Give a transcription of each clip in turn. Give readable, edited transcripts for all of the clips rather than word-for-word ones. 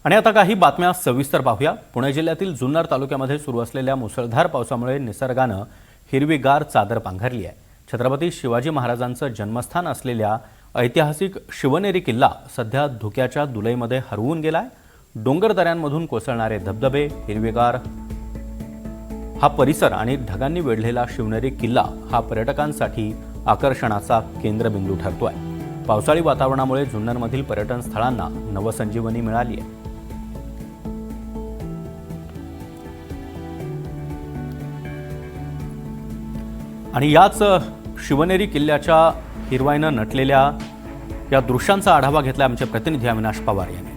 आणि आता काही बातम्या सविस्तर पाहूया। पुणे जिल्ह्यातील जुन्नर तालुक्यामध्ये सुरू असलेल्या मुसळधार पावसामुळे निसर्गानं हिरवीगार चादर पांघरली आहे। छत्रपती शिवाजी महाराजांचं जन्मस्थान असलेल्या ऐतिहासिक शिवनेरी किल्ला सध्या धुक्याच्या दुलईमध्ये हरवून गेलाय। डोंगर दऱ्यांमधून कोसळणारे धबधबे, हिरवीगार हा परिसर आणि ढगांनी वेढलेला शिवनेरी किल्ला हा पर्यटकांसाठी आकर्षणाचा केंद्रबिंदू ठरतोय। पावसाळी वातावरणामुळे जुन्नरमधील पर्यटन स्थळांना नवसंजीवनी मिळाली आहे। आणि याच शिवनेरी किल्ल्याच्या हिरवाईनं नटलेल्या या दृश्यांचा आढावा घेतला आमचे प्रतिनिधी अविनाश पवार यांनी।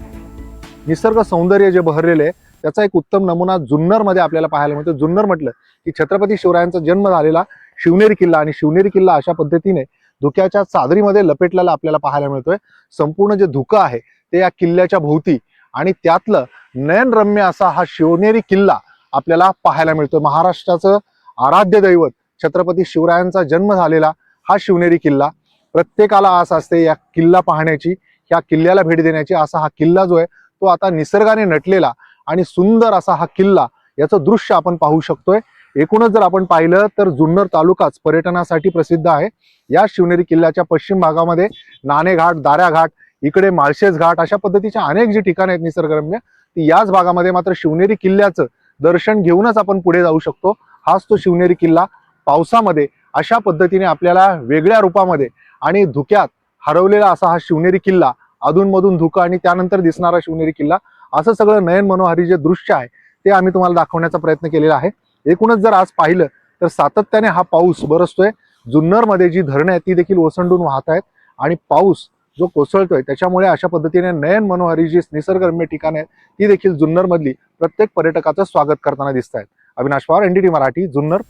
निसर्ग सौंदर्य जे बहरलेले आहे त्याचा एक उत्तम नमुना जुन्नरमध्ये आपल्याला पाहायला मिळतो। जुन्नर म्हटलं की छत्रपती शिवरायांचा जन्म झालेला शिवनेरी किल्ला, आणि शिवनेरी किल्ला अशा पद्धतीने धुक्याच्या चादरीमध्ये लपेटलेला आपल्याला पाहायला मिळतोय। संपूर्ण जे धुकं आहे ते या किल्ल्याच्या भोवती, आणि त्यातलं नयनरम्य असा हा शिवनेरी किल्ला आपल्याला पाहायला मिळतोय। महाराष्ट्राचं आराध्य दैवत छत्रपती शिवरायांचा जन्म झालेला हा शिवनेरी किल्ला, प्रत्येकाला आस असते या किल्ला पाहण्याची, या किल्ल्याला भेट देण्याची। असा हा किल्ला जो आहे तो आता निसर्गाने नटलेला आणि सुंदर असा हा किल्ला, याचं दृश्य आपण पाहू शकतोय। एकूणच जर आपण पाहिलं तर जुन्नर तालुकाच पर्यटनासाठी प्रसिद्ध आहे। या शिवनेरी किल्ल्याच्या पश्चिम भागामध्ये नाणेघाट, दाऱ्या घाट, इकडे माळशेज घाट अशा पद्धतीच्या अनेक जी ठिकाणे आहेत निसर्गरम्य, ती याच भागामध्ये मात्र शिवनेरी किल्ल्याचं दर्शन घेऊनच आपण पुढे जाऊ शकतो। हाच तो शिवनेरी किल्ला पावसामध्ये अशा पद्धतीने आपल्याला वेगळ्या रूपामध्ये आणि धुक्यात हरवलेला असा हा शिवनेरी किल्ला, अधूनमधून धुकं आणि त्यानंतर दिसणारा शिवनेरी किल्ला, असं सगळं नयन मनोहारी जे दृश्य आहे ते आम्ही तुम्हाला दाखवण्याचा प्रयत्न केलेला आहे। एकूणच जर आज पाहिलं तर सातत्याने हा पाऊस बरसतोय। जुन्नरमध्ये जी धरणं आहेत ती देखील ओसंडून वाहत आहेत, आणि पाऊस जो कोसळतोय त्याच्यामुळे अशा पद्धतीने नयन मनोहारी जी निसर्गरम्य ठिकाणे आहेत ती देखील जुन्नरमधली प्रत्येक पर्यटकाचं स्वागत करताना दिसत आहेत। अविनाश पवार, NDT मराठी, जुन्नर।